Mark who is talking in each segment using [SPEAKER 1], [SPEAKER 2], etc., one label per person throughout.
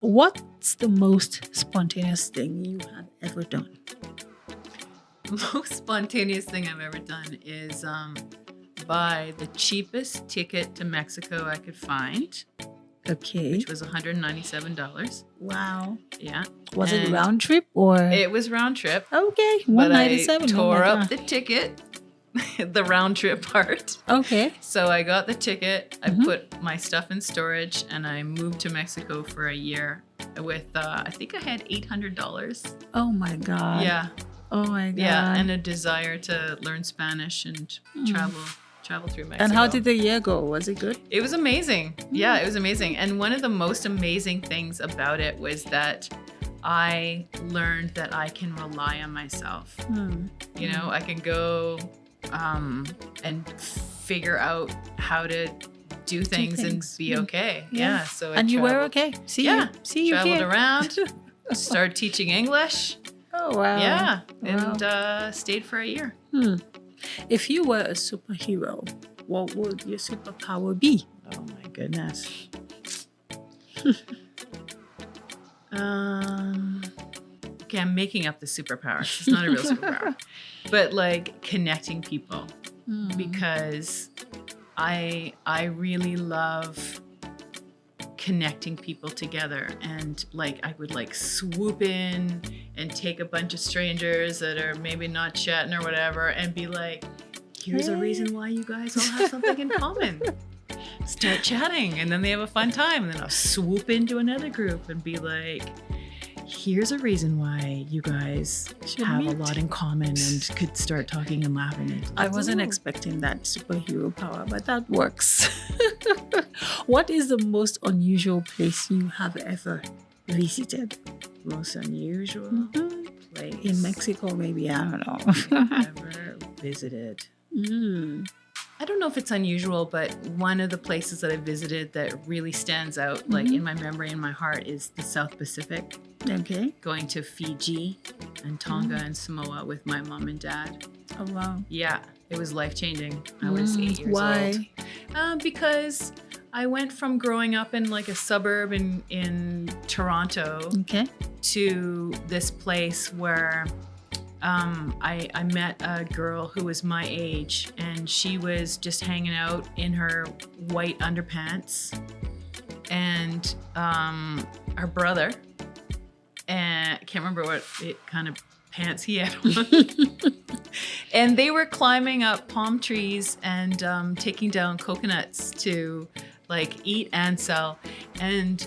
[SPEAKER 1] What's the most spontaneous thing you have ever done?
[SPEAKER 2] Most spontaneous thing I've ever done is buy the cheapest ticket to Mexico I could find,
[SPEAKER 1] Okay.
[SPEAKER 2] which was $197.
[SPEAKER 1] Wow.
[SPEAKER 2] Yeah.
[SPEAKER 1] Was it
[SPEAKER 2] And
[SPEAKER 1] round trip or?
[SPEAKER 2] It was round trip.
[SPEAKER 1] Okay,
[SPEAKER 2] But I
[SPEAKER 1] 197.
[SPEAKER 2] tore up the ticket, the round trip part.
[SPEAKER 1] Okay.
[SPEAKER 2] So I got the ticket, I
[SPEAKER 1] Mhm.
[SPEAKER 2] put my stuff in storage, and I moved to Mexico for a year with, I think I had $800.
[SPEAKER 1] Oh my God.
[SPEAKER 2] Yeah.
[SPEAKER 1] Oh my God.
[SPEAKER 2] Yeah. And a desire to learn Spanish and travel through Mexico.
[SPEAKER 1] And how did the year go? Was it good?
[SPEAKER 2] It was amazing. Yeah, it was amazing. And one of the most amazing things about it was that I learned that I can rely on myself. You know, I can go and figure out how to do things and be okay. Yeah. So
[SPEAKER 1] and you were okay. See
[SPEAKER 2] Yeah.
[SPEAKER 1] you
[SPEAKER 2] Traveled
[SPEAKER 1] here.
[SPEAKER 2] around, started teaching English.
[SPEAKER 1] Oh wow.
[SPEAKER 2] Yeah.
[SPEAKER 1] Wow.
[SPEAKER 2] And stayed for a year.
[SPEAKER 1] If you were a superhero, what would your superpower be?
[SPEAKER 2] Oh my goodness. Okay, I'm making up the superpower. It's not a real superpower. But like connecting people, because I really love connecting people together, and like I would like swoop in and take a bunch of strangers that are maybe not chatting or whatever and be like, here's a reason why you guys all have something in common. Start chatting, and then they have a fun time, and then I'll swoop into another group and be like, here's a reason why you guys have a lot in common and could start talking and laughing.
[SPEAKER 1] I wasn't expecting that superhero power, but that works. What is the most unusual place you have ever visited?
[SPEAKER 2] Most unusual place
[SPEAKER 1] In Mexico, maybe, I don't know.
[SPEAKER 2] ever visited. I don't know if it's unusual, but one of the places that I visited that really stands out, like in my memory and my heart, is the South Pacific.
[SPEAKER 1] Okay.
[SPEAKER 2] Going to Fiji and Tonga and Samoa with my mom and dad.
[SPEAKER 1] Oh, wow.
[SPEAKER 2] Yeah, it was life-changing. I was 8 years
[SPEAKER 1] Why?
[SPEAKER 2] old. Because I went from growing up in like a suburb in Toronto
[SPEAKER 1] Okay.
[SPEAKER 2] to this place where I met a girl who was my age, and she was just hanging out in her white underpants, and her brother, and I can't remember what kind of pants he had on. And they were climbing up palm trees and taking down coconuts to like eat and sell. And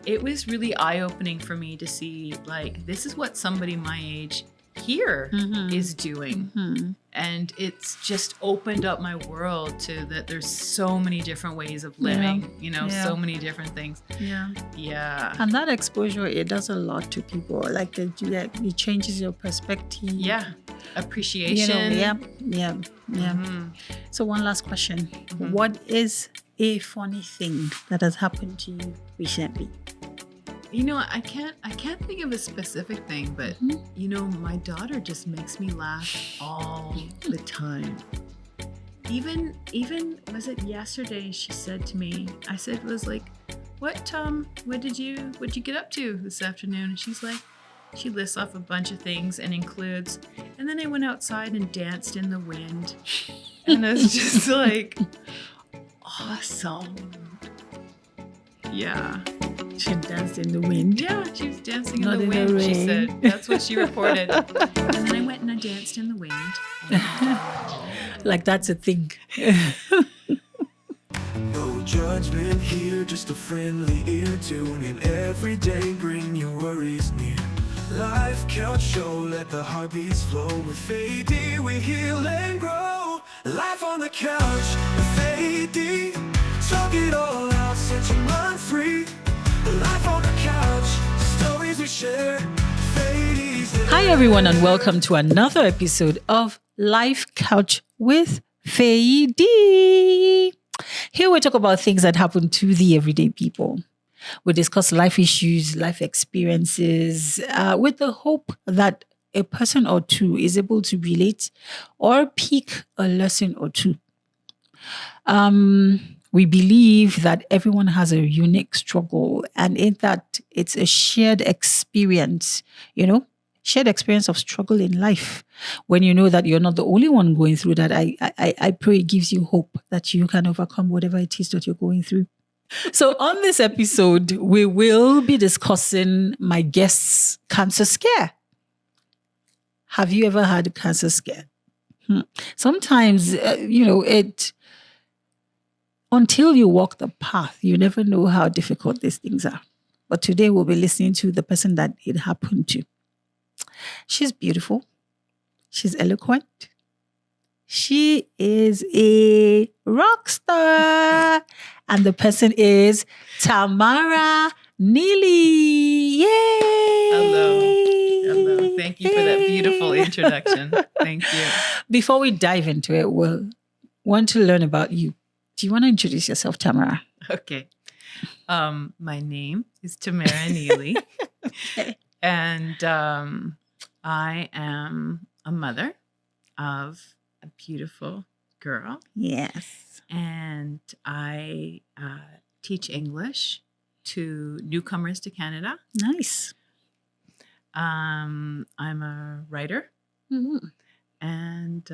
[SPEAKER 2] it was really eye-opening for me to see like, this is what somebody my age here is doing. And it's just opened up my world to that there's so many different ways of living, you know, so many different things. Yeah.
[SPEAKER 1] And that exposure, it does a lot to people. Like it changes your perspective.
[SPEAKER 2] Yeah. Appreciation.
[SPEAKER 1] Yeah. So one last question. What is a funny thing that has happened to you recently?
[SPEAKER 2] You know, I can't think of a specific thing, but you know, my daughter just makes me laugh all the time. Even was it yesterday she said to me, I said was like, what did you get up to this afternoon? And she's like, she lists off a bunch of things and includes, and then I went outside and danced in the wind. And I was just like, awesome. Yeah.
[SPEAKER 1] She danced in the wind.
[SPEAKER 2] Yeah, she was dancing
[SPEAKER 1] Not
[SPEAKER 2] in the
[SPEAKER 1] in the
[SPEAKER 2] wind, she
[SPEAKER 1] rain.
[SPEAKER 2] said. That's what she reported. And then I went and I danced in the wind.
[SPEAKER 1] Like that's a thing.
[SPEAKER 3] No judgment here, just a friendly ear. Tune in every day, bring your worries near. Life Couch Show, let the heartbeats flow. With Fade, we heal and grow. Life on the couch with Fade. Talk it all out, set your mind free. Life on the couch, stories we share. Fade.
[SPEAKER 1] Hi everyone, and welcome to another episode of Life Couch with Fade. Here we talk about things that happen to the everyday people. We discuss life issues, life experiences, with the hope that a person or two is able to relate or pick a lesson or two. we believe that everyone has a unique struggle, and in that it's a shared experience, shared experience of struggle in life. When you know that you're not the only one going through that, I pray it gives you hope that you can overcome whatever it is that you're going through. So on this episode, we will be discussing my guest's cancer scare. Have you ever had a cancer scare? Sometimes, until you walk the path, you never know how difficult these things are. But today we'll be listening to the person that it happened to. She's beautiful. She's eloquent. She is a rock star. And the person is Tamara Neely. Yay!
[SPEAKER 2] Hello. Thank you for that beautiful introduction. Thank you.
[SPEAKER 1] Before we dive into it, we'll want to learn about you. Do you want to introduce yourself, Tamara?
[SPEAKER 2] Okay. My name is Tamara Neely.
[SPEAKER 1] Okay.
[SPEAKER 2] And I am a mother of a beautiful girl.
[SPEAKER 1] Yes.
[SPEAKER 2] And I teach English to newcomers to Canada.
[SPEAKER 1] Nice.
[SPEAKER 2] I'm a writer.
[SPEAKER 1] Mm-hmm.
[SPEAKER 2] And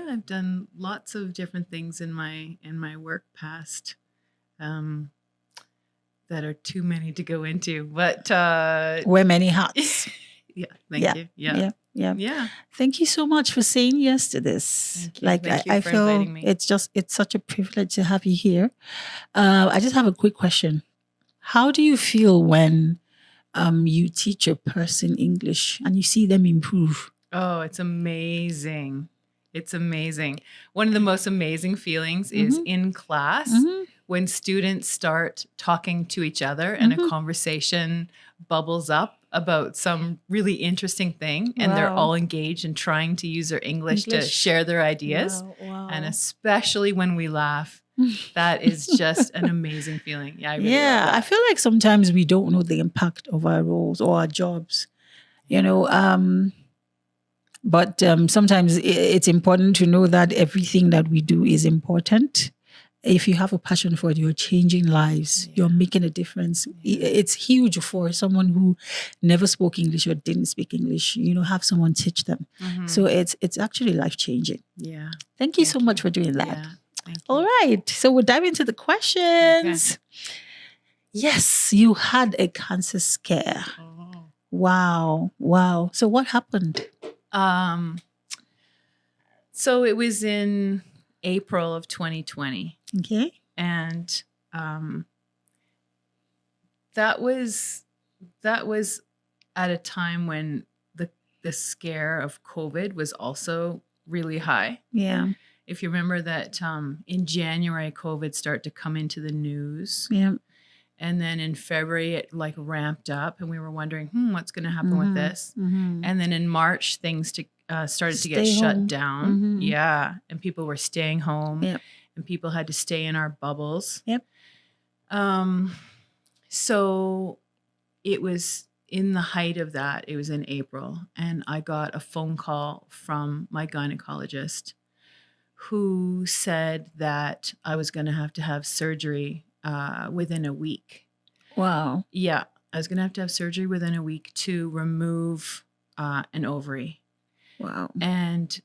[SPEAKER 2] I've done lots of different things in my work past that are too many to go into. But
[SPEAKER 1] wear many hats.
[SPEAKER 2] Yeah, thank you. Yeah.
[SPEAKER 1] Thank you so much for saying yes to this.
[SPEAKER 2] Thank you. Thank you
[SPEAKER 1] I
[SPEAKER 2] for
[SPEAKER 1] feel
[SPEAKER 2] inviting me.
[SPEAKER 1] it's such a privilege to have you here. I just have a quick question. How do you feel when you teach a person English and you see them improve?
[SPEAKER 2] Oh, it's amazing. It's amazing. One of the most amazing feelings is in class when students start talking to each other and a conversation bubbles up about some really interesting thing, and they're all engaged and trying to use their English to share their ideas.
[SPEAKER 1] Wow.
[SPEAKER 2] And especially when we laugh, that is just an amazing feeling. Yeah, I really love that.
[SPEAKER 1] I feel like sometimes we don't know the impact of our roles or our jobs, but sometimes it's important to know that everything that we do is important. If you have a passion for it, you're changing lives. You're making a difference. It's huge for someone who never spoke English or didn't speak English. Have someone teach them. So it's actually life-changing.
[SPEAKER 2] Yeah.
[SPEAKER 1] Thank you so much for doing that.
[SPEAKER 2] Yeah. Thank you.
[SPEAKER 1] All right. So we'll dive into the questions.
[SPEAKER 2] Okay.
[SPEAKER 1] Yes, you had a cancer scare.
[SPEAKER 2] Oh.
[SPEAKER 1] Wow. So what happened?
[SPEAKER 2] So it was in April of 2020.
[SPEAKER 1] Okay.
[SPEAKER 2] And that was at a time when the scare of COVID was also really high.
[SPEAKER 1] Yeah.
[SPEAKER 2] If you remember that in January, COVID started to come into the news.
[SPEAKER 1] Yeah.
[SPEAKER 2] And then in February, it ramped up, and we were wondering, what's going to happen with this?
[SPEAKER 1] Mm-hmm.
[SPEAKER 2] And then in March, things started to get
[SPEAKER 1] Stay
[SPEAKER 2] shut
[SPEAKER 1] home.
[SPEAKER 2] down.
[SPEAKER 1] Mm-hmm.
[SPEAKER 2] Yeah. And people were staying home.
[SPEAKER 1] Yep.
[SPEAKER 2] And people had to stay in our bubbles.
[SPEAKER 1] Yep.
[SPEAKER 2] So it was in the height of that. It was in April. And I got a phone call from my gynecologist who said that I was going to have surgery within a week.
[SPEAKER 1] Wow.
[SPEAKER 2] Yeah. I was going to have surgery within a week to remove an ovary.
[SPEAKER 1] Wow.
[SPEAKER 2] And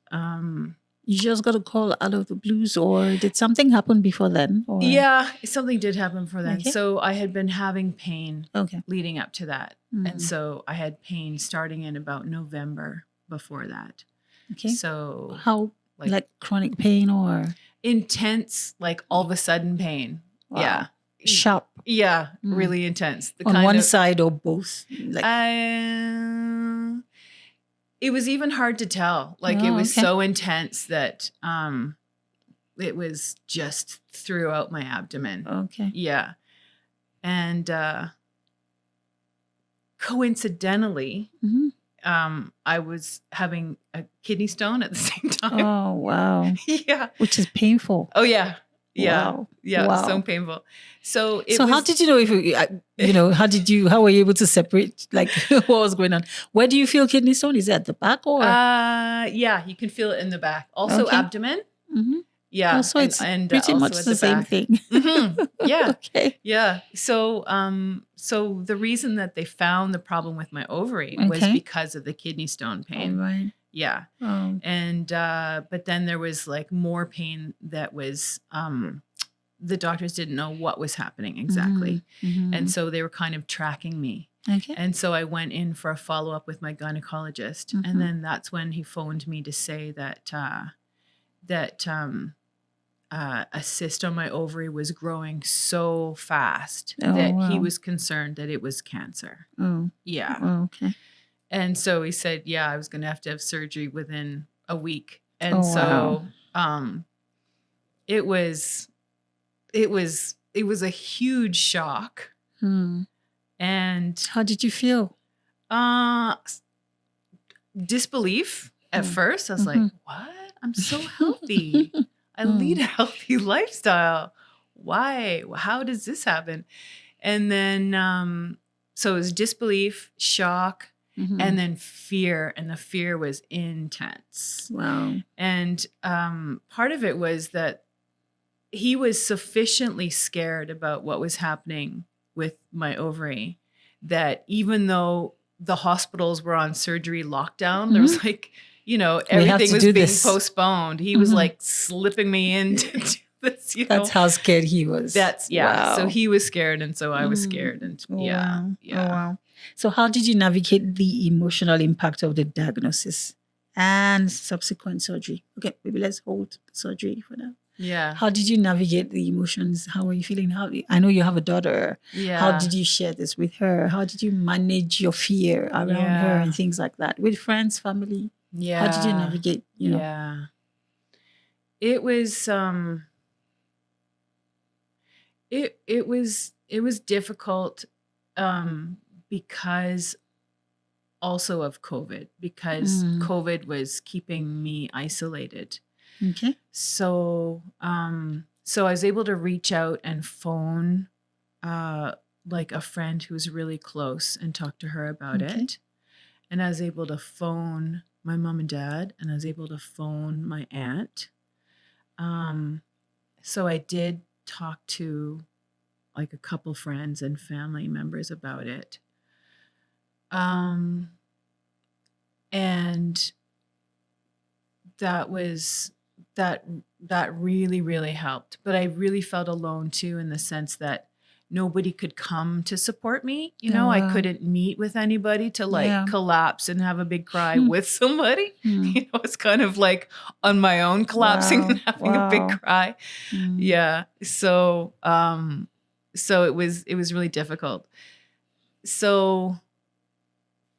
[SPEAKER 1] you just got a call out of the blues, or did something happen before then? Or?
[SPEAKER 2] yeah, something did happen for then.
[SPEAKER 1] Okay.
[SPEAKER 2] So I had been having pain
[SPEAKER 1] Okay.
[SPEAKER 2] leading up to that.
[SPEAKER 1] Mhm.
[SPEAKER 2] And so I had pain starting in about November before that.
[SPEAKER 1] Okay.
[SPEAKER 2] So
[SPEAKER 1] How, like chronic pain or
[SPEAKER 2] intense, like all of a sudden pain.
[SPEAKER 1] Wow.
[SPEAKER 2] Yeah.
[SPEAKER 1] sharp
[SPEAKER 2] Yeah.
[SPEAKER 1] Mm.
[SPEAKER 2] Really intense. The
[SPEAKER 1] on one side or both? Like,
[SPEAKER 2] it was even hard to tell. Like it
[SPEAKER 1] Oh,
[SPEAKER 2] was
[SPEAKER 1] okay.
[SPEAKER 2] so intense that it was just throughout my abdomen.
[SPEAKER 1] okay.
[SPEAKER 2] Yeah. And coincidentally,
[SPEAKER 1] Mhm.
[SPEAKER 2] I was having a kidney stone at the same time.
[SPEAKER 1] Oh, wow.
[SPEAKER 2] Yeah.
[SPEAKER 1] Which is painful.
[SPEAKER 2] Oh, yeah. Yeah.
[SPEAKER 1] Wow.
[SPEAKER 2] Yeah.
[SPEAKER 1] Wow.
[SPEAKER 2] So painful. So it
[SPEAKER 1] So
[SPEAKER 2] was,
[SPEAKER 1] how did you know how were you able to separate like what was going on? Where do you feel kidney stone? Is it at the back or?
[SPEAKER 2] yeah, you can feel it in the back. Also
[SPEAKER 1] Okay.
[SPEAKER 2] abdomen.
[SPEAKER 1] Mhm.
[SPEAKER 2] Yeah.
[SPEAKER 1] Also, it's pretty
[SPEAKER 2] also
[SPEAKER 1] much
[SPEAKER 2] at
[SPEAKER 1] the same
[SPEAKER 2] back.
[SPEAKER 1] thing.
[SPEAKER 2] Yeah.
[SPEAKER 1] Okay.
[SPEAKER 2] Yeah. So the reason that they found the problem with my ovary was
[SPEAKER 1] Okay.
[SPEAKER 2] because of the kidney stone
[SPEAKER 1] All
[SPEAKER 2] pain.
[SPEAKER 1] right.
[SPEAKER 2] Yeah. And but then there was like more pain that was the doctors didn't know what was happening exactly.
[SPEAKER 1] Mhm.
[SPEAKER 2] And so they were kind of tracking me.
[SPEAKER 1] Okay.
[SPEAKER 2] And so I went in for a follow-up with my gynecologist.
[SPEAKER 1] Mhm.
[SPEAKER 2] And then that's when he phoned me to say that a cyst on my ovary was growing so fast
[SPEAKER 1] Oh,
[SPEAKER 2] that he
[SPEAKER 1] wow.
[SPEAKER 2] was concerned that it was cancer.
[SPEAKER 1] Oh.
[SPEAKER 2] Yeah.
[SPEAKER 1] Oh, okay.
[SPEAKER 2] And so he said, yeah, I was going to have surgery within a week. And
[SPEAKER 1] Oh,
[SPEAKER 2] so
[SPEAKER 1] wow.
[SPEAKER 2] it was a huge shock.
[SPEAKER 1] Hmm.
[SPEAKER 2] And
[SPEAKER 1] How did you feel?
[SPEAKER 2] disbelief at
[SPEAKER 1] Mm.
[SPEAKER 2] first. I was like, what? I'm so healthy. I lead a healthy lifestyle. Why? How does this happen? And then, so it was disbelief, shock,
[SPEAKER 1] Mhm.
[SPEAKER 2] and then fear. And the fear was intense.
[SPEAKER 1] Wow.
[SPEAKER 2] And part of it was that he was sufficiently scared about what was happening with my ovary that even though the hospitals were on surgery lockdown, there was like,
[SPEAKER 1] We have
[SPEAKER 2] everything
[SPEAKER 1] to
[SPEAKER 2] was
[SPEAKER 1] do
[SPEAKER 2] being
[SPEAKER 1] this.
[SPEAKER 2] postponed. He was
[SPEAKER 1] Mhm.
[SPEAKER 2] like slipping me in to do this,
[SPEAKER 1] That's how scared he was.
[SPEAKER 2] yeah. So
[SPEAKER 1] Wow.
[SPEAKER 2] he was scared, and so I was
[SPEAKER 1] Mm.
[SPEAKER 2] scared, and
[SPEAKER 1] Oh,
[SPEAKER 2] yeah,
[SPEAKER 1] wow.
[SPEAKER 2] yeah.
[SPEAKER 1] Oh, wow. So how did you navigate the emotional impact of the diagnosis and subsequent surgery? Okay, maybe let's hold surgery for now.
[SPEAKER 2] Yeah.
[SPEAKER 1] How did you navigate the emotions? How are you feeling? I know you have a daughter.
[SPEAKER 2] Yeah.
[SPEAKER 1] How did you share this with her? How did you manage your fear around her
[SPEAKER 2] Yeah.
[SPEAKER 1] and things like that with friends, family?
[SPEAKER 2] Yeah.
[SPEAKER 1] How did you navigate?
[SPEAKER 2] Yeah. It was it was difficult because also of COVID, because
[SPEAKER 1] Mm.
[SPEAKER 2] COVID was keeping me isolated.
[SPEAKER 1] Okay.
[SPEAKER 2] So so I was able to reach out and phone like a friend who was really close and talk to her about
[SPEAKER 1] Okay.
[SPEAKER 2] it. And I was able to phone my mom and dad, and I was able to phone my aunt. So I did talk to like a couple friends and family members about it. And that was that really, really helped. But I really felt alone too, in the sense that nobody could come to support me.
[SPEAKER 1] Oh,
[SPEAKER 2] I
[SPEAKER 1] wow.
[SPEAKER 2] couldn't meet with anybody to like
[SPEAKER 1] Yeah.
[SPEAKER 2] collapse and have a big cry
[SPEAKER 1] Hmm.
[SPEAKER 2] with somebody.
[SPEAKER 1] Hmm.
[SPEAKER 2] It's kind of like on my own collapsing and
[SPEAKER 1] Wow.
[SPEAKER 2] having a big
[SPEAKER 1] Wow.
[SPEAKER 2] cry.
[SPEAKER 1] Hmm.
[SPEAKER 2] Yeah. So so it was really difficult. So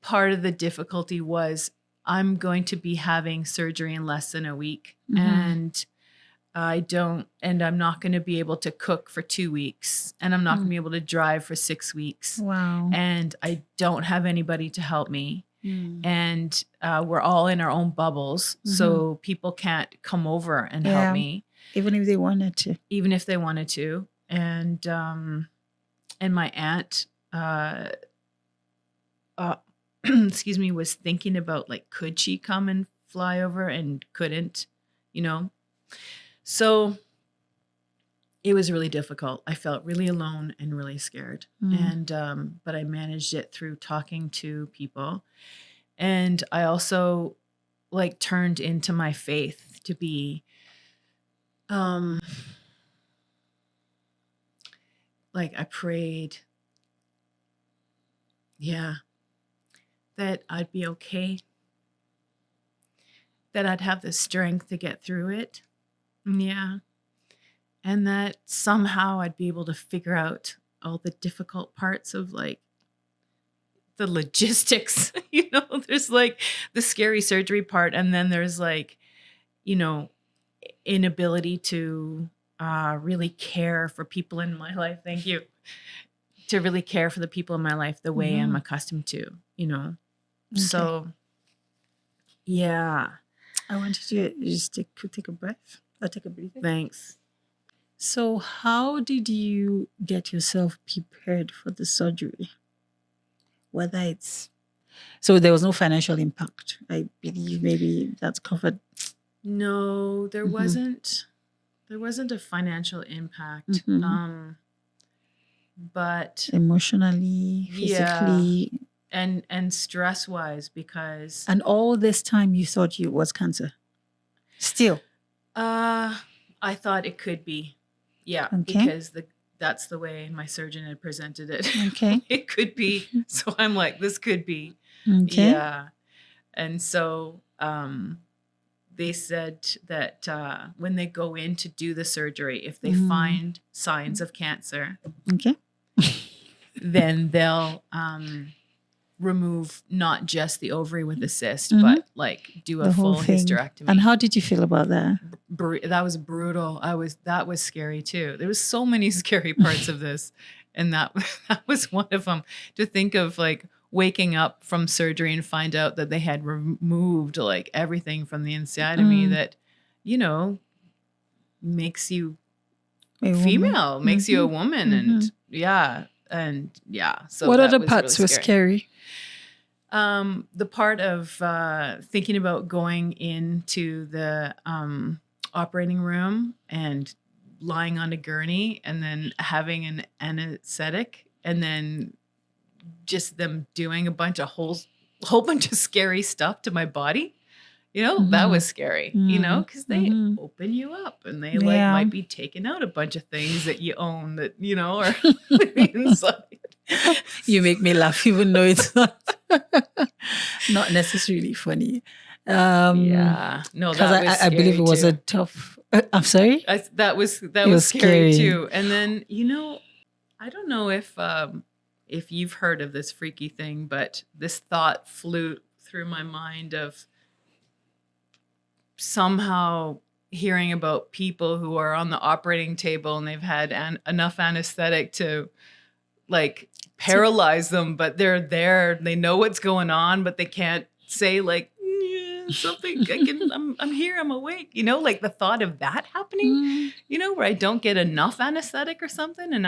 [SPEAKER 2] part of the difficulty was I'm going to be having surgery in less than a week,
[SPEAKER 1] Mhm.
[SPEAKER 2] and I'm not going to be able to cook for 2 weeks, and I'm not going to be able to drive for 6 weeks,
[SPEAKER 1] Wow.
[SPEAKER 2] and I don't have anybody to help me.
[SPEAKER 1] Hmm.
[SPEAKER 2] And we're all in our own bubbles, so people can't come over and
[SPEAKER 1] Yeah.
[SPEAKER 2] help me,
[SPEAKER 1] Even if they wanted to.
[SPEAKER 2] even if they wanted to. And my aunt, excuse me, was thinking about like, could she come and fly over, and couldn't, So it was really difficult. I felt really alone and really scared.
[SPEAKER 1] Mm.
[SPEAKER 2] And but I managed it through talking to people. And I also like turned into my faith to be like, I prayed, that I'd be okay, that I'd have the strength to get through it. Yeah. And that somehow I'd be able to figure out all the difficult parts of like the logistics. There's like the scary surgery part, and then there's like, inability to really care for people in my life. Thank you. To really care for the people in my life the way I'm accustomed to, So, yeah.
[SPEAKER 1] I wanted you to just take a breath. I'll take a breather.
[SPEAKER 2] Thanks.
[SPEAKER 1] So how did you get yourself prepared for the surgery? So there was no financial impact. I believe maybe that's covered.
[SPEAKER 2] No, there wasn't. there wasn't a financial impact.
[SPEAKER 1] Mhm.
[SPEAKER 2] But
[SPEAKER 1] Emotionally,
[SPEAKER 2] yeah,
[SPEAKER 1] physically,
[SPEAKER 2] and stress wise, because
[SPEAKER 1] and all this time you thought you was cancer. Still,
[SPEAKER 2] I thought it could be. Yeah,
[SPEAKER 1] Okay.
[SPEAKER 2] because that's the way my surgeon had presented it.
[SPEAKER 1] Okay.
[SPEAKER 2] It could be. So I'm like, this could be.
[SPEAKER 1] okay.
[SPEAKER 2] Yeah. And so they said that when they go in to do the surgery, if they find signs of cancer,
[SPEAKER 1] Okay.
[SPEAKER 2] then they'll remove not just the ovary with the cyst,
[SPEAKER 1] Mhm.
[SPEAKER 2] but like do a
[SPEAKER 1] The whole
[SPEAKER 2] full
[SPEAKER 1] thing.
[SPEAKER 2] hysterectomy.
[SPEAKER 1] And how did you feel about that?
[SPEAKER 2] That was brutal. That was scary too. There was so many scary parts of this, and that was one of them. To think of like waking up from surgery and find out that they had removed like everything from the inside of me that, you know, makes you
[SPEAKER 1] A woman?
[SPEAKER 2] female, makes you a
[SPEAKER 1] Mhm.
[SPEAKER 2] woman, and yeah. So
[SPEAKER 1] what
[SPEAKER 2] that
[SPEAKER 1] other
[SPEAKER 2] was
[SPEAKER 1] parts
[SPEAKER 2] really
[SPEAKER 1] were scary?
[SPEAKER 2] The part of thinking about going into the operating room and lying on a gurney and then having an anesthetic and then just them doing a whole bunch of scary stuff to my body. You know, that was scary, you know, because they open you up and they like
[SPEAKER 1] Yeah.
[SPEAKER 2] might be taking out a bunch of things that you own that, you know, are inside.
[SPEAKER 1] You make me laugh, even though it's not necessarily funny.
[SPEAKER 2] Yeah. No,
[SPEAKER 1] Because
[SPEAKER 2] that was
[SPEAKER 1] I believe it was
[SPEAKER 2] scary
[SPEAKER 1] a tough. I'm sorry.
[SPEAKER 2] that was
[SPEAKER 1] was
[SPEAKER 2] scary
[SPEAKER 1] scary.
[SPEAKER 2] too. And then, you know, I don't know if you've heard of this freaky thing, but this thought flew through my mind of somehow hearing about people who are on the operating table and they've had enough anesthetic to like paralyze them, but they're there, they know what's going on, but they can't say like something. I'm here, I'm awake, you know, like the thought of that happening, you know, where I don't get enough anesthetic or something, and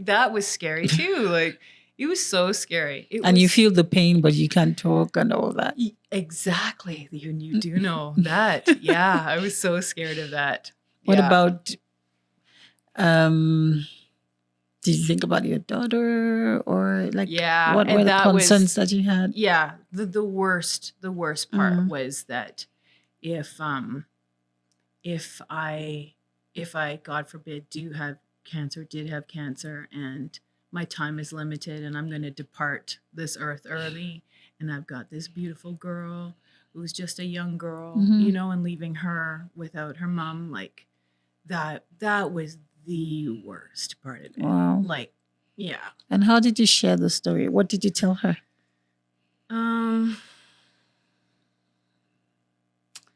[SPEAKER 2] that was scary too. Like it was so scary.
[SPEAKER 1] You feel the pain, but you can't talk and all that.
[SPEAKER 2] Exactly. You do know that. Yeah, I was so scared of that.
[SPEAKER 1] What
[SPEAKER 2] Yeah.
[SPEAKER 1] about did you think about your daughter, or like what were the concerns that you had?
[SPEAKER 2] Yeah, the worst part was that if I God forbid did have cancer and my time is limited and I'm going to depart this earth early and I've got this beautiful girl who's just a young girl, you know, and leaving her without her mom, like that was the worst part of it.
[SPEAKER 1] Wow.
[SPEAKER 2] Like, yeah.
[SPEAKER 1] And how did you share the story? What did you tell her?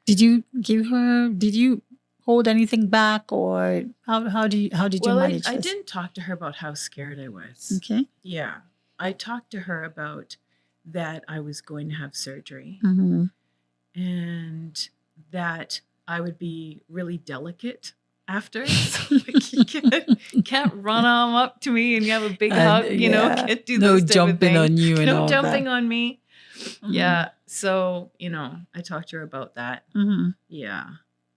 [SPEAKER 1] Did you hold anything back, or how did you manage this?
[SPEAKER 2] I didn't talk to her about how scared I was.
[SPEAKER 1] Okay.
[SPEAKER 2] Yeah. I talked to her about that I was going to have surgery and that I would be really delicate after. So like you can't run on up to me and you have a big hug, you know, can't do
[SPEAKER 1] no
[SPEAKER 2] those type
[SPEAKER 1] jumping
[SPEAKER 2] of things.
[SPEAKER 1] on you and
[SPEAKER 2] no
[SPEAKER 1] all
[SPEAKER 2] jumping
[SPEAKER 1] that.
[SPEAKER 2] on me. Yeah. So, you know, I talked to her about that. Yeah.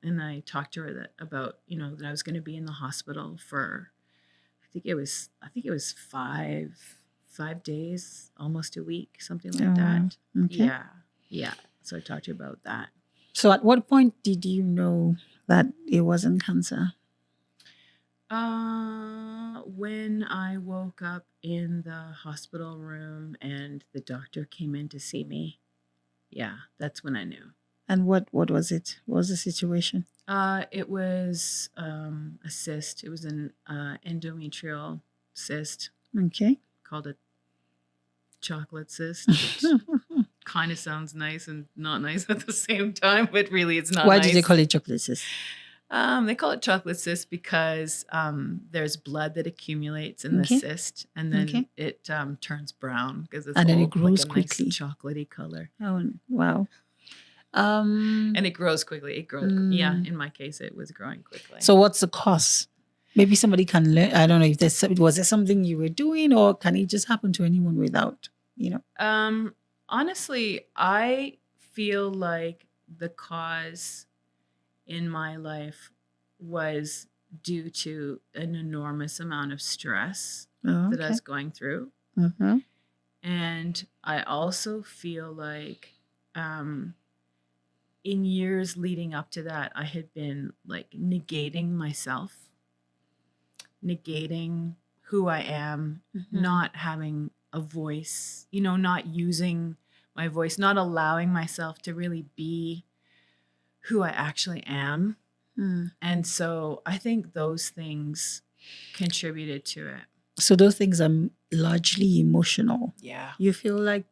[SPEAKER 2] And I talked to her about, you know, that I was going to be in the hospital for, I think it was 5 days, almost a week, something like that.
[SPEAKER 1] Okay.
[SPEAKER 2] Yeah. So I talked to her about that.
[SPEAKER 1] So at what point did you know that it wasn't cancer?
[SPEAKER 2] When I woke up in the hospital room and the doctor came in to see me. Yeah, that's when I knew.
[SPEAKER 1] And what was it? What was the situation?
[SPEAKER 2] It was a cyst. It was an endometrial cyst.
[SPEAKER 1] Okay.
[SPEAKER 2] Called a chocolate cyst. Kind of sounds nice and not nice at the same time, but really it's not
[SPEAKER 1] Why
[SPEAKER 2] nice.
[SPEAKER 1] did they call it chocolate cyst?
[SPEAKER 2] They call it chocolate cyst because there's blood that accumulates in the cyst, and then it turns brown because it's
[SPEAKER 1] and then it
[SPEAKER 2] like
[SPEAKER 1] grows
[SPEAKER 2] a
[SPEAKER 1] quickly,
[SPEAKER 2] nice chocolatey color.
[SPEAKER 1] Oh wow!
[SPEAKER 2] And it grows quickly. It grows. Yeah, in my case, it was growing quickly.
[SPEAKER 1] So what's the cost? Maybe somebody can learn. I don't know if was there something you were doing, or can it just happen to anyone without, you know?
[SPEAKER 2] Honestly, I feel like the cause in my life was due to an enormous amount of stress
[SPEAKER 1] Oh,
[SPEAKER 2] that I
[SPEAKER 1] okay.
[SPEAKER 2] was going through.
[SPEAKER 1] Mm-hmm.
[SPEAKER 2] And I also feel like in years leading up to that, I had been like negating myself, negating who I am,
[SPEAKER 1] Mm-hmm.
[SPEAKER 2] not having a voice, not using my voice, not allowing myself to really be who I actually am.
[SPEAKER 1] Mm.
[SPEAKER 2] And so I think those things contributed to it.
[SPEAKER 1] So those things are largely emotional.
[SPEAKER 2] Yeah.
[SPEAKER 1] You feel like,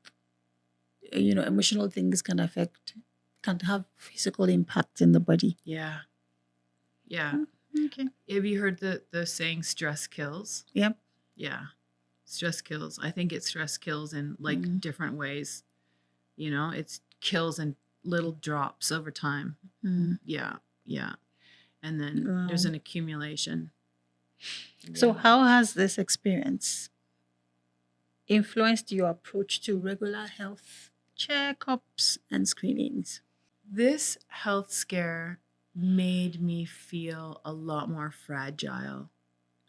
[SPEAKER 1] emotional things can have physical impact in the body.
[SPEAKER 2] Yeah. Yeah.
[SPEAKER 1] Okay.
[SPEAKER 2] Have you heard the saying stress kills?
[SPEAKER 1] Yep.
[SPEAKER 2] Yeah. Stress kills. I think stress kills in like different ways. It kills in little drops over time.
[SPEAKER 1] Mm.
[SPEAKER 2] Yeah. Yeah. And then there's an accumulation.
[SPEAKER 1] So
[SPEAKER 2] Yeah.
[SPEAKER 1] how has this experience influenced your approach to regular health checkups and screenings?
[SPEAKER 2] This health scare made me feel a lot more fragile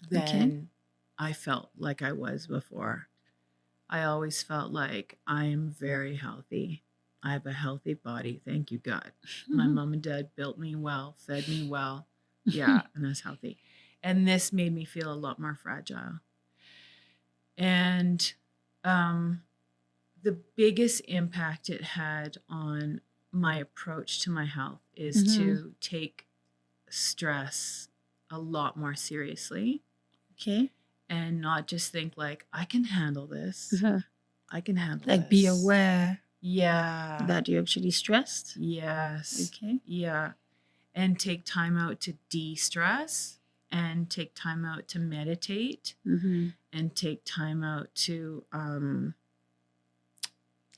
[SPEAKER 2] than I felt like I was before. I always felt like I am very healthy. I have a healthy body. Thank you, God. My mom and dad built me well, fed me well. Yeah, and I was healthy. And this made me feel a lot more fragile. And the biggest impact it had on my approach to my health is to take stress a lot more seriously.
[SPEAKER 1] Okay.
[SPEAKER 2] And not just think like, I can handle this. I can handle this.
[SPEAKER 1] Like be aware
[SPEAKER 2] Yeah.
[SPEAKER 1] that you're actually stressed.
[SPEAKER 2] Yes.
[SPEAKER 1] Okay.
[SPEAKER 2] Yeah. And take time out to de-stress and take time out to meditate and take time out to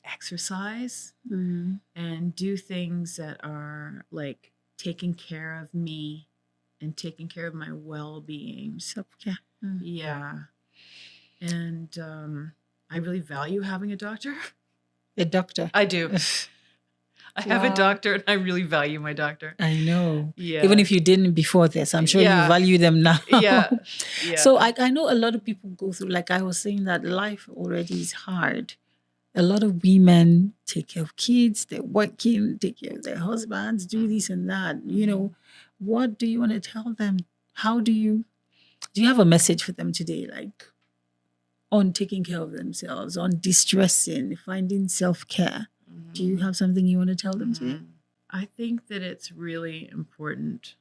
[SPEAKER 2] exercise and do things that are like taking care of me and taking care of my well-being.
[SPEAKER 1] Self-care.
[SPEAKER 2] Yeah. And I really value having a doctor.
[SPEAKER 1] A doctor.
[SPEAKER 2] I do. I have a doctor and I really value my doctor.
[SPEAKER 1] I know.
[SPEAKER 2] Yeah.
[SPEAKER 1] Even if you didn't before this, I'm sure you value them now.
[SPEAKER 2] Yeah. Yeah.
[SPEAKER 1] So I know a lot of people go through, like I was saying, that life already is hard. A lot of women take care of kids, they're working, take care of their husbands, do this and that. What do you want to tell them? How do you have a message for them today, like on taking care of themselves, on distressing, finding self-care? Do you have something you want to tell them today?
[SPEAKER 2] I think that it's really important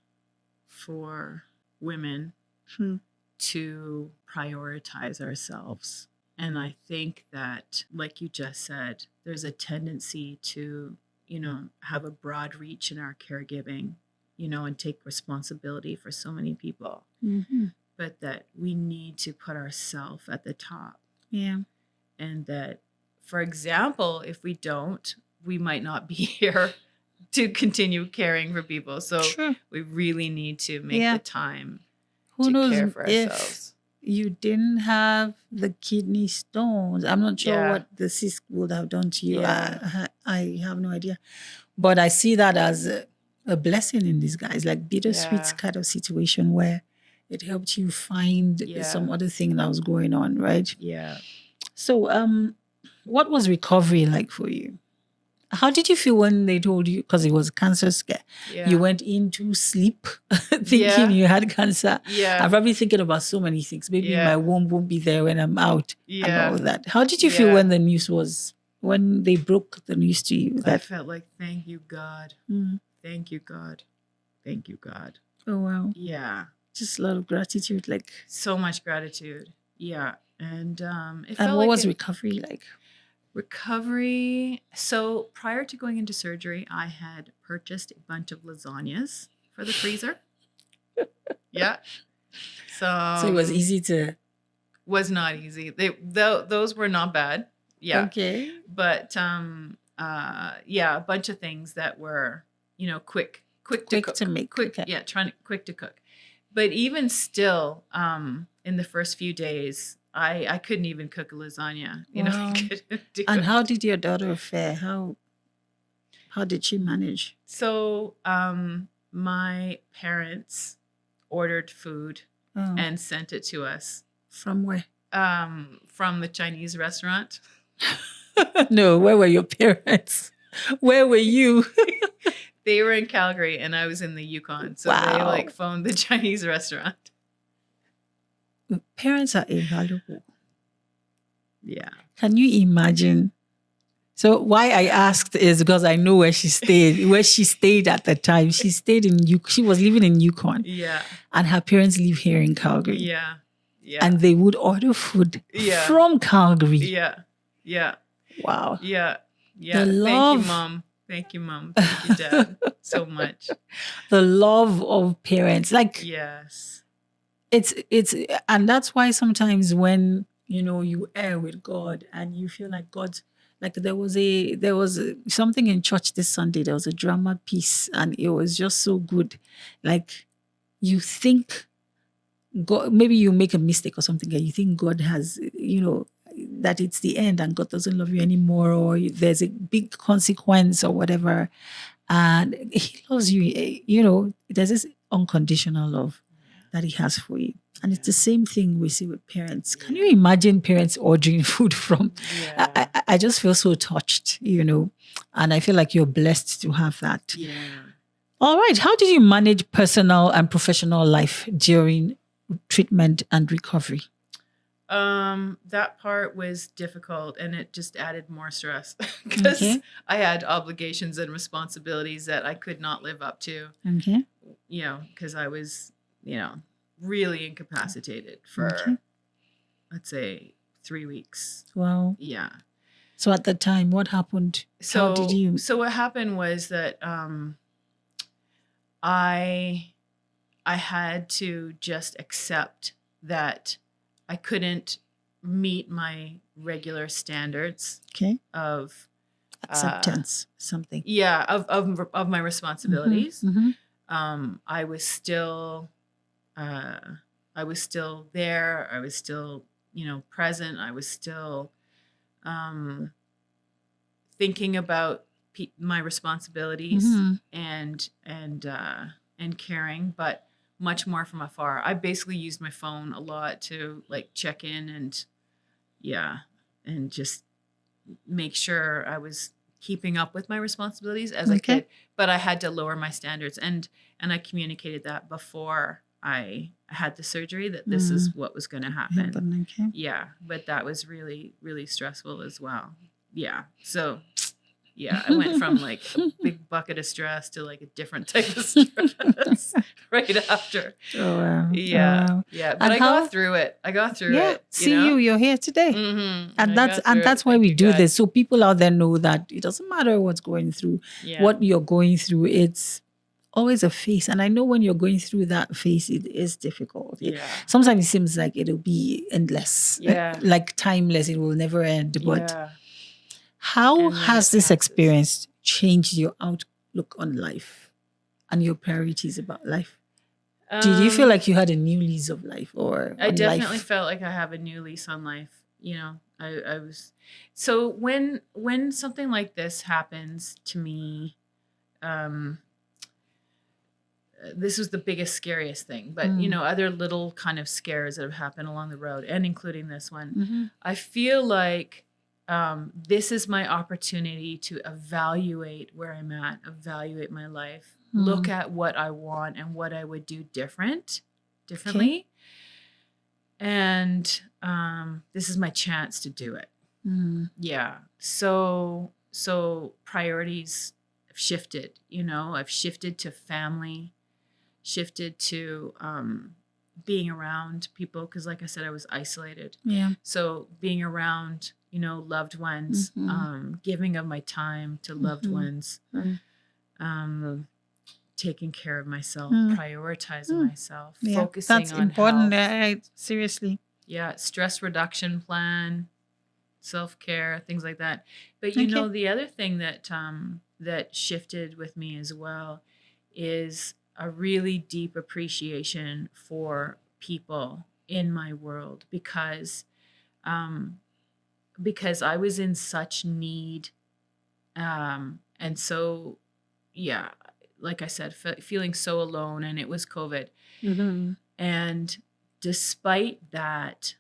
[SPEAKER 2] for women to prioritize ourselves. And I think that, like you just said, there's a tendency to, have a broad reach in our caregiving, and take responsibility for so many people. But that we need to put ourselves at the top.
[SPEAKER 1] Yeah.
[SPEAKER 2] And that, for example, if we don't, we might not be here to continue caring for people. So we really need to make the time
[SPEAKER 1] Who knows
[SPEAKER 2] care for
[SPEAKER 1] if
[SPEAKER 2] ourselves.
[SPEAKER 1] You didn't have the kidney stones. I'm not sure what the cyst would have done to you.
[SPEAKER 2] Yeah.
[SPEAKER 1] I have no idea. But I see that as a blessing in disguise, like bittersweet kind of situation where it helped you find some other thing that was going on, right?
[SPEAKER 2] Yeah.
[SPEAKER 1] So what was recovery like for you? How did you feel when they told you, because it was a cancer scare, you went into sleep thinking you had cancer?
[SPEAKER 2] Yeah.
[SPEAKER 1] I'm probably thinking about so many things. Maybe my womb won't be there when I'm out and all that. How did you feel when when they broke the news to you?
[SPEAKER 2] I felt like, thank you, God. Thank you, God. Thank you, God.
[SPEAKER 1] Oh, wow.
[SPEAKER 2] Yeah.
[SPEAKER 1] Just a lot of gratitude. Like
[SPEAKER 2] so much gratitude. Yeah. And it felt
[SPEAKER 1] and what was recovery like?
[SPEAKER 2] Recovery. So prior to going into surgery, I had purchased a bunch of lasagnas for the freezer. Yeah. So
[SPEAKER 1] it was easy to.
[SPEAKER 2] Was not easy. Those were not bad. Yeah.
[SPEAKER 1] Okay.
[SPEAKER 2] But a bunch of things that were, quick to cook. Quick to cook. But even still, in the first few days, I couldn't even cook a lasagna. I couldn't do
[SPEAKER 1] And
[SPEAKER 2] it.
[SPEAKER 1] how did your daughter fare? How did she manage?
[SPEAKER 2] So my parents ordered food
[SPEAKER 1] Oh,
[SPEAKER 2] and sent it to us
[SPEAKER 1] from where?
[SPEAKER 2] from the Chinese restaurant.
[SPEAKER 1] No, where were your parents? Where were you?
[SPEAKER 2] They were in Calgary and I was in the Yukon. So they
[SPEAKER 1] Wow.
[SPEAKER 2] like phoned the Chinese restaurant.
[SPEAKER 1] Parents are invaluable.
[SPEAKER 2] Yeah.
[SPEAKER 1] Can you imagine? So why I asked is because I know where she stayed at the time. She stayed in she was living in Yukon,
[SPEAKER 2] Yeah.
[SPEAKER 1] and her parents live here in Calgary.
[SPEAKER 2] Yeah. Yeah.
[SPEAKER 1] And they would order food
[SPEAKER 2] Yeah.
[SPEAKER 1] from Calgary.
[SPEAKER 2] yeah. Yeah.
[SPEAKER 1] Wow.
[SPEAKER 2] Yeah. Yeah.
[SPEAKER 1] The
[SPEAKER 2] Thank
[SPEAKER 1] love.
[SPEAKER 2] you, Mom. Thank you, Mom. Thank you, Dad, so much.
[SPEAKER 1] The love of parents. Like
[SPEAKER 2] Yes.
[SPEAKER 1] it's and that's why sometimes when you err with God and you feel like God, like there was something in church this Sunday. There was a drama piece and it was just so good. Like you think God, maybe you make a mistake or something and you think God has that it's the end and God doesn't love you anymore, or there's a big consequence or whatever, and He loves you. There's this unconditional love that He has for you. And it's the same thing we see with parents. Can you imagine parents ordering food from?
[SPEAKER 2] Yeah.
[SPEAKER 1] I just feel so touched, and I feel like you're blessed to have that.
[SPEAKER 2] Yeah.
[SPEAKER 1] All right. How did you manage personal and professional life during treatment and recovery?
[SPEAKER 2] That part was difficult and it just added more stress because
[SPEAKER 1] Okay.
[SPEAKER 2] I had obligations and responsibilities that I could not live up to,
[SPEAKER 1] Okay.
[SPEAKER 2] because I was, really incapacitated for,
[SPEAKER 1] Okay.
[SPEAKER 2] let's say, 3 weeks.
[SPEAKER 1] Wow.
[SPEAKER 2] Yeah.
[SPEAKER 1] So at the time, what happened?
[SPEAKER 2] So
[SPEAKER 1] How did you?
[SPEAKER 2] So what happened was that I had to just accept that I couldn't meet my regular standards
[SPEAKER 1] Okay.
[SPEAKER 2] of
[SPEAKER 1] Acceptance. Something.
[SPEAKER 2] of my responsibilities.
[SPEAKER 1] Mhm.
[SPEAKER 2] I was still there. I was still present. I was still thinking about my responsibilities
[SPEAKER 1] Mhm.
[SPEAKER 2] and caring, but much more from afar. I basically used my phone a lot to like check in and just make sure I was keeping up with my responsibilities as I
[SPEAKER 1] Okay.
[SPEAKER 2] could. But I had to lower my standards, and I communicated that before I had the surgery that this is what was going to happen.
[SPEAKER 1] Okay.
[SPEAKER 2] Yeah, but that was really, really stressful as well. Yeah. So, yeah, I went from like a big bucket of stress to like a different type of stress right after.
[SPEAKER 1] Oh wow.
[SPEAKER 2] Yeah.
[SPEAKER 1] Oh, wow.
[SPEAKER 2] Yeah. But
[SPEAKER 1] And
[SPEAKER 2] I
[SPEAKER 1] how-
[SPEAKER 2] got through it.
[SPEAKER 1] Yeah. See you're here today.
[SPEAKER 2] Mm-hmm.
[SPEAKER 1] And that's why we do this. So people out there know that it doesn't matter what's going through,
[SPEAKER 2] Yeah.
[SPEAKER 1] what you're going through. It's always a phase. And I know when you're going through that phase, it is difficult.
[SPEAKER 2] Yeah.
[SPEAKER 1] Sometimes it seems like it'll be endless.
[SPEAKER 2] Yeah.
[SPEAKER 1] Like timeless. It will never end. But
[SPEAKER 2] Yeah.
[SPEAKER 1] how
[SPEAKER 2] And then
[SPEAKER 1] has
[SPEAKER 2] it
[SPEAKER 1] this
[SPEAKER 2] passes.
[SPEAKER 1] experience changed your outlook on life and your priorities about life? Did you feel like you had a new lease of life, or
[SPEAKER 2] I
[SPEAKER 1] on
[SPEAKER 2] definitely
[SPEAKER 1] life?
[SPEAKER 2] felt like I have a new lease on life. I was so when something like this happens to me, this was the biggest, scariest thing. But other little kind of scares that have happened along the road, and including this one,
[SPEAKER 1] Mhm.
[SPEAKER 2] I feel like this is my opportunity to evaluate where I'm at, evaluate my life, look at what I want and what I would do differently. And this is my chance to do it.
[SPEAKER 1] Mm.
[SPEAKER 2] Yeah. So priorities have shifted, I've shifted to family, shifted to being around people, because like I said, I was isolated.
[SPEAKER 1] Yeah.
[SPEAKER 2] So being around, loved ones, giving of my time to loved ones, taking care of myself, prioritizing myself,
[SPEAKER 1] Yeah.
[SPEAKER 2] focusing
[SPEAKER 1] That's
[SPEAKER 2] on
[SPEAKER 1] important.
[SPEAKER 2] health.
[SPEAKER 1] Right? Seriously.
[SPEAKER 2] Yeah, stress reduction plan, self-care, things like that. But
[SPEAKER 1] Okay.
[SPEAKER 2] the other thing that that shifted with me as well is a really deep appreciation for people in my world, because I was in such need, and so like I said, feeling so alone, and it was COVID.
[SPEAKER 1] Mm-hmm.
[SPEAKER 2] And despite that,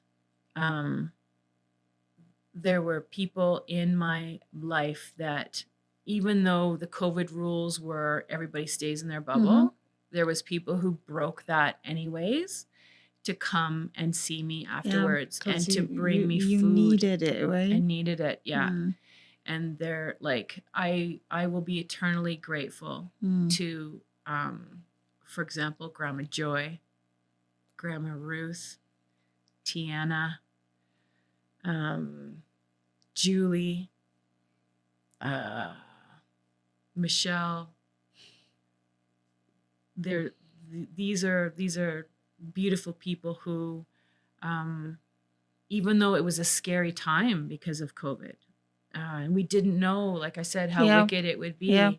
[SPEAKER 2] there were people in my life that, even though the COVID rules were everybody stays in their bubble, there was people who broke that anyways to come and see me afterwards and to bring me
[SPEAKER 1] you
[SPEAKER 2] food.
[SPEAKER 1] needed it, right?
[SPEAKER 2] I needed it, yeah.
[SPEAKER 1] Mm.
[SPEAKER 2] And they're like, I will be eternally grateful to, for example, Grandma Joy, Grandma Ruth, Tiana, Julie, Michelle. These are beautiful people who, even though it was a scary time because of COVID, and we didn't know, like I said, how wicked it would be.
[SPEAKER 1] Yeah.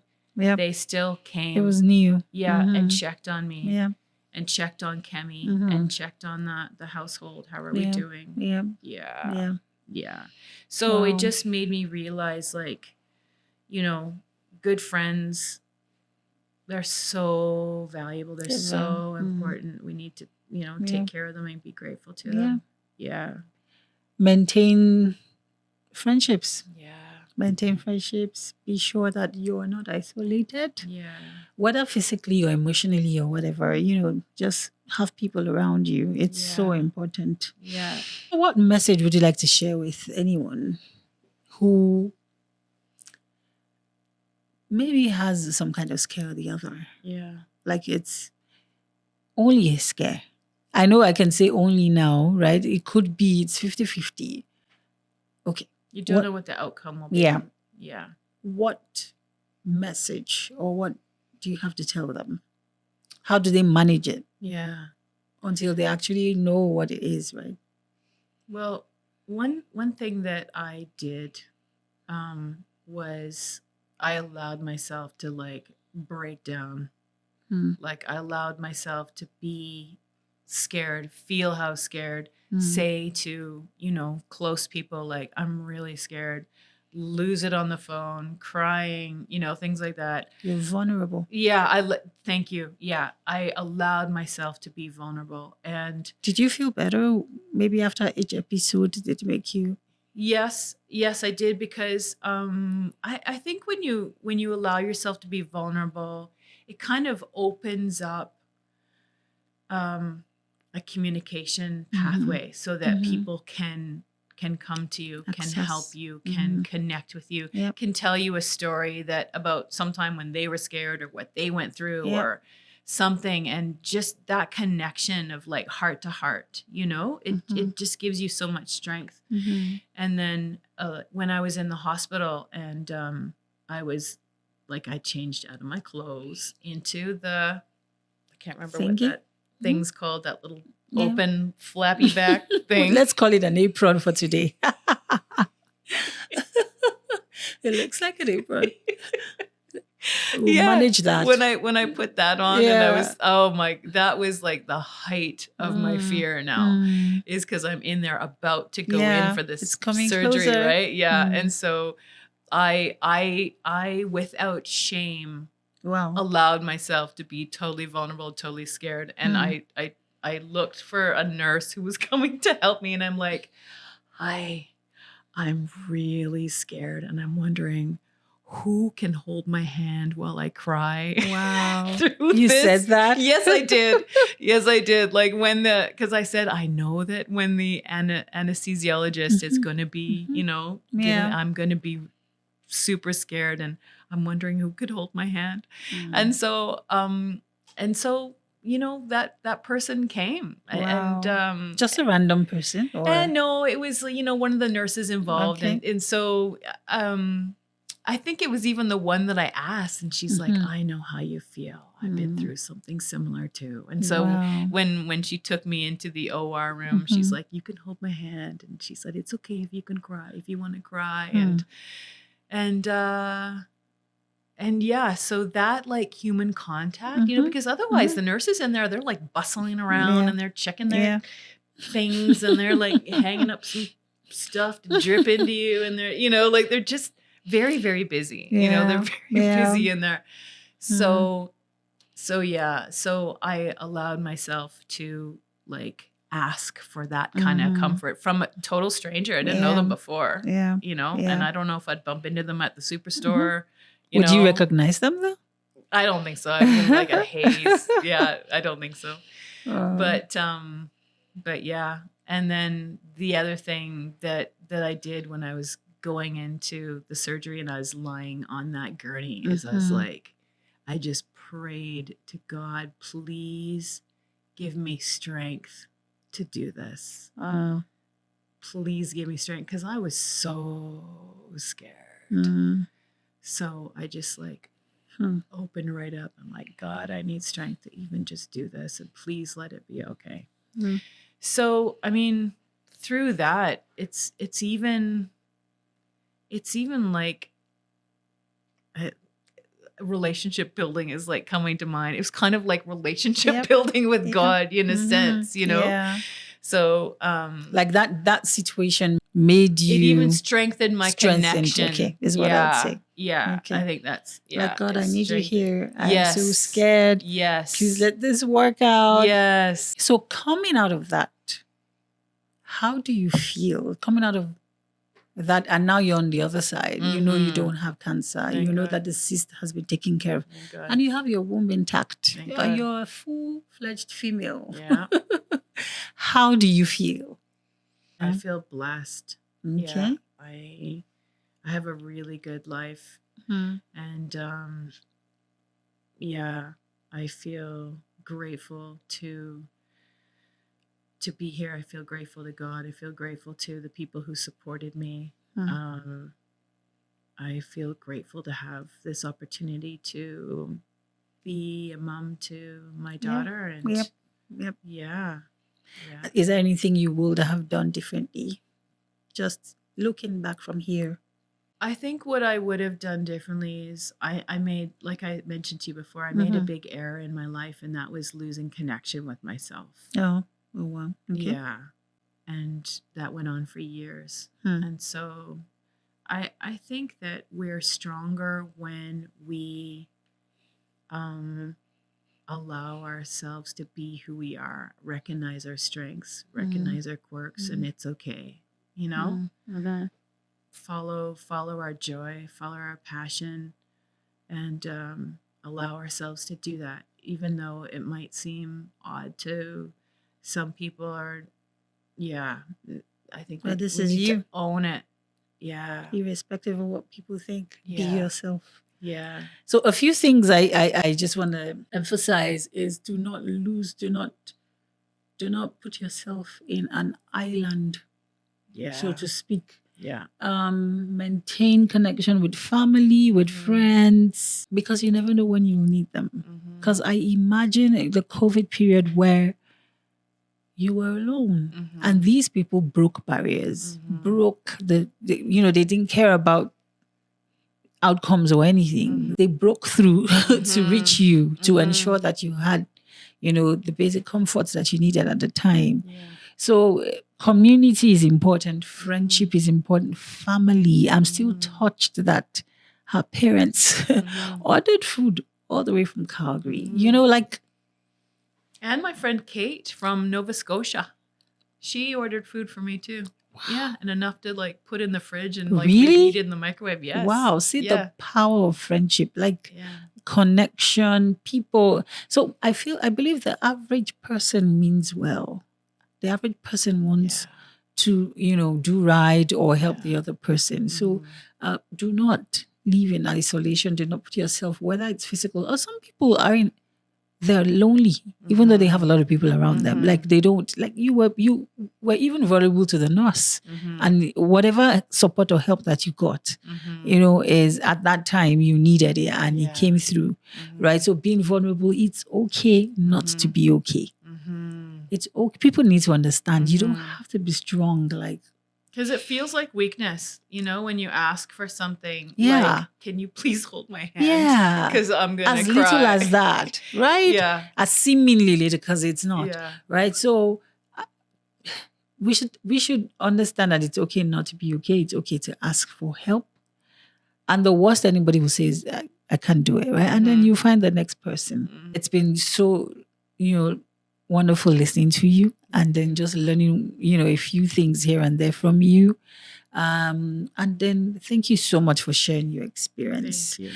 [SPEAKER 2] They still came.
[SPEAKER 1] It was new.
[SPEAKER 2] And checked on me.
[SPEAKER 1] Yeah.
[SPEAKER 2] And checked on Kemi and checked on the household. How are we doing?
[SPEAKER 1] Yeah.
[SPEAKER 2] Yeah. Yeah. So it just made me realize, like, you know, good friends, they're so valuable. They're so important. We need to, you know, take care of them and be grateful to them. Yeah.
[SPEAKER 1] Maintain friendships.
[SPEAKER 2] Yeah.
[SPEAKER 1] Maintain friendships. Be sure that you're not isolated.
[SPEAKER 2] Yeah.
[SPEAKER 1] Whether physically or emotionally or whatever, you know, just have people around you. It's so important.
[SPEAKER 2] Yeah.
[SPEAKER 1] What message would you like to share with anyone who maybe has some kind of scare or the other?
[SPEAKER 2] Yeah.
[SPEAKER 1] Like it's only a scare. I know I can say only now, right? It could be, it's 50-50. Okay.
[SPEAKER 2] You don't know what the outcome will be.
[SPEAKER 1] Yeah.
[SPEAKER 2] Yeah.
[SPEAKER 1] What message or what do you have to tell them? How do they manage it?
[SPEAKER 2] Yeah.
[SPEAKER 1] Until they actually know what it is, right?
[SPEAKER 2] Well, one thing that I did was I allowed myself to like break down. Like I allowed myself to be scared, feel how scared, say to, you know, close people, like, I'm really scared, lose it on the phone, crying, you know, things like that.
[SPEAKER 1] You're vulnerable.
[SPEAKER 2] Yeah. Thank you. Yeah. I allowed myself to be vulnerable. And
[SPEAKER 1] did you feel better maybe after each episode? Did it make you?
[SPEAKER 2] Yes, I did, because I think when you allow yourself to be vulnerable, it kind of opens up a communication pathway so that people can come to you, can help you, can connect with you, can tell you a story that about sometime when they were scared or what they went through or something. And just that connection of like heart to heart, you know, it just gives you so much strength. And then when I was in the hospital and I was like, I changed out of my clothes into the, I can't remember what that thing's called, that little open flappy back thing.
[SPEAKER 1] Let's call it an apron for today. It looks like an apron. We'll manage that.
[SPEAKER 2] When I put that on and I was, that was like the height of my fear now is because I'm in there about to go in for this surgery,
[SPEAKER 1] closer.
[SPEAKER 2] right? Yeah. And so I without shame allowed myself to be totally vulnerable, totally scared. And I looked for a nurse who was coming to help me, and I'm like, I'm really scared, and I'm wondering who can hold my hand while I cry.
[SPEAKER 1] Wow. You said that?
[SPEAKER 2] Yes, I did. Yes, I did. Like because I said, I know that when the anesthesiologist is going to be, you know, I'm going to be super scared, and I'm wondering who could hold my hand. And so, you know, that person came. And
[SPEAKER 1] just a random person? Or?
[SPEAKER 2] No, it was, you know, one of the nurses involved. And so I think it was even the one that I asked, and she's like, I know how you feel. I've been through something similar too. And so when she took me into the OR room, she's like, you can hold my hand. And she said, it's okay if you can cry, if you want to cry. And yeah, so that like human contact, you know, because otherwise the nurses in there, they're like bustling around and they're checking their things and they're like hanging up some stuff to drip into you. And they're, you know, like they're just very, very busy. You know, they're very busy in there. So yeah, so I allowed myself to like ask for that kind of comfort from a total stranger. I didn't know them before.
[SPEAKER 1] Yeah.
[SPEAKER 2] You know,
[SPEAKER 1] Yeah.
[SPEAKER 2] and I don't know if I'd bump into them at the superstore.
[SPEAKER 1] Would you recognize them though?
[SPEAKER 2] I don't think so. I'm in like a haze. Yeah, I don't think so. But yeah. And then the other thing that I did when I was going into the surgery and I was lying on that gurney is I was like, I just prayed to God, please give me strength to do this. Please give me strength, because I was so scared. So I just like opened right up. I'm like, God, I need strength to even just do this, and please let it be okay. So I mean, through that, it's even like relationship building is like coming to mind. It was kind of like relationship building with God in a sense, you know?
[SPEAKER 1] Yeah.
[SPEAKER 2] So
[SPEAKER 1] like that situation made you,
[SPEAKER 2] it even strengthened my connection.
[SPEAKER 1] Okay, is what I'd say.
[SPEAKER 2] Yeah.
[SPEAKER 1] Okay.
[SPEAKER 2] I think that's
[SPEAKER 1] like, God, I need you here.
[SPEAKER 2] Yes.
[SPEAKER 1] I'm so scared.
[SPEAKER 2] Yes.
[SPEAKER 1] Please let this work out.
[SPEAKER 2] Yes.
[SPEAKER 1] So coming out of that, how do you feel coming out of that? And now you're on the other side. You know you don't have cancer.
[SPEAKER 2] Thank
[SPEAKER 1] you know
[SPEAKER 2] God.
[SPEAKER 1] that the cyst has been taken care of.
[SPEAKER 2] Thank God.
[SPEAKER 1] And you have your womb intact.
[SPEAKER 2] Thank God.
[SPEAKER 1] You're a full-fledged female.
[SPEAKER 2] Yeah.
[SPEAKER 1] How do you feel?
[SPEAKER 2] I feel blessed.
[SPEAKER 1] Okay.
[SPEAKER 2] Yeah. I have a really good life. And yeah, I feel grateful to be here. I feel grateful to God. I feel grateful to the people who supported me. I feel grateful to have this opportunity to be a mom to my daughter. And
[SPEAKER 1] Yep.
[SPEAKER 2] yeah.
[SPEAKER 1] Is there anything you would have done differently? Just looking back from here.
[SPEAKER 2] I think what I would have done differently is I made, like I mentioned to you before, I made a big error in my life, and that was losing connection with myself.
[SPEAKER 1] Oh wow. Okay.
[SPEAKER 2] Yeah. And that went on for years. And so I think that we're stronger when we allow ourselves to be who we are, recognize our strengths, recognize our quirks, and it's okay. You know?
[SPEAKER 1] Okay.
[SPEAKER 2] Follow our joy, follow our passion, and allow ourselves to do that, even though it might seem odd to some people. Or I think
[SPEAKER 1] But this
[SPEAKER 2] we
[SPEAKER 1] is
[SPEAKER 2] need
[SPEAKER 1] you.
[SPEAKER 2] to own it. Yeah.
[SPEAKER 1] Irrespective of what people think, be
[SPEAKER 2] Yeah.
[SPEAKER 1] yourself.
[SPEAKER 2] Yeah.
[SPEAKER 1] So a few things I just want to emphasize is do not put yourself in an island,
[SPEAKER 2] Yeah.
[SPEAKER 1] so to speak.
[SPEAKER 2] Yeah.
[SPEAKER 1] Maintain connection with family, with friends, because you never know when you need them. Because I imagine the COVID period where you were alone, and these people broke barriers, broke they didn't care about outcomes or anything. They broke through to reach you, to ensure that you had, the basic comforts that you needed at the time.
[SPEAKER 2] Yeah.
[SPEAKER 1] So community is important, friendship is important, family. I'm still touched that her parents ordered food all the way from Calgary.
[SPEAKER 2] And my friend Kate from Nova Scotia, she ordered food for me too. Wow. Yeah, and enough to like put in the fridge and like
[SPEAKER 1] Really?
[SPEAKER 2] eat it in the microwave. Yes.
[SPEAKER 1] Wow, see the power of friendship, connection, people. So I believe the average person means well. The average person wants to, do right or help the other person. So do not live in isolation. Do not put yourself, whether it's physical or some people they're lonely, even though they have a lot of people around them. Like they don't, like you were even vulnerable to the nurse, and whatever support or help that you got, is at that time you needed it and it came through, right? So being vulnerable, it's okay not to be okay. It's okay. People need to understand. You don't have to be strong,
[SPEAKER 2] because it feels like weakness, when you ask for something.
[SPEAKER 1] Yeah.
[SPEAKER 2] Like, can you please hold my hand?
[SPEAKER 1] Yeah.
[SPEAKER 2] Because I'm going to
[SPEAKER 1] as
[SPEAKER 2] cry.
[SPEAKER 1] little as that, right?
[SPEAKER 2] Yeah.
[SPEAKER 1] As seemingly little, because it's not,
[SPEAKER 2] Yeah.
[SPEAKER 1] right? So we should understand that it's okay not to be okay. It's okay to ask for help. And the worst anybody will say is, I can't do it, right? And then you find the next person. It's been so, wonderful listening to you and then just learning, a few things here and there from you. And then thank you so much for sharing your experience.
[SPEAKER 2] Thank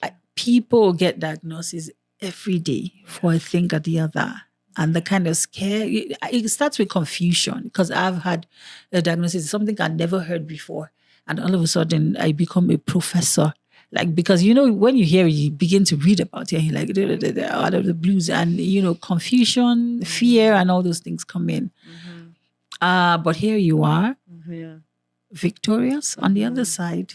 [SPEAKER 2] you.
[SPEAKER 1] People get diagnoses every day for a thing or the other. And the kind of scare, it starts with confusion because I've had a diagnosis, something I never heard before. And all of a sudden I become a professor. Because, when you hear it, you begin to read about it and you're like, out of the blues and, confusion, fear and all those things come in. But here you are, victorious on the other side.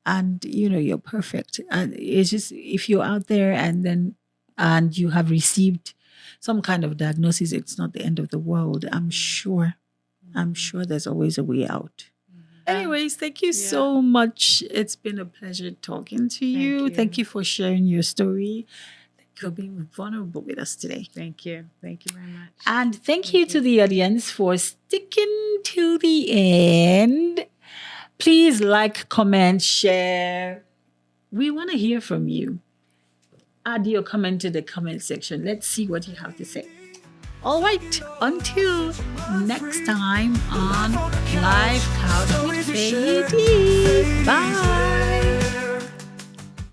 [SPEAKER 1] And, you're perfect. And it's just, if you're out there and you have received some kind of diagnosis, it's not the end of the world. I'm sure there's always a way out. Anyways, thank you so much. It's been a pleasure talking to you. Thank you for sharing your story. Thank you for being vulnerable with us today.
[SPEAKER 2] Thank you. Thank you very much.
[SPEAKER 1] And thank you to the audience for sticking to the end. Please like, comment, share. We want to hear from you. Add your comment to the comment section. Let's see what you have to say. All right, until next time on Life Couch with Faye D. Bye.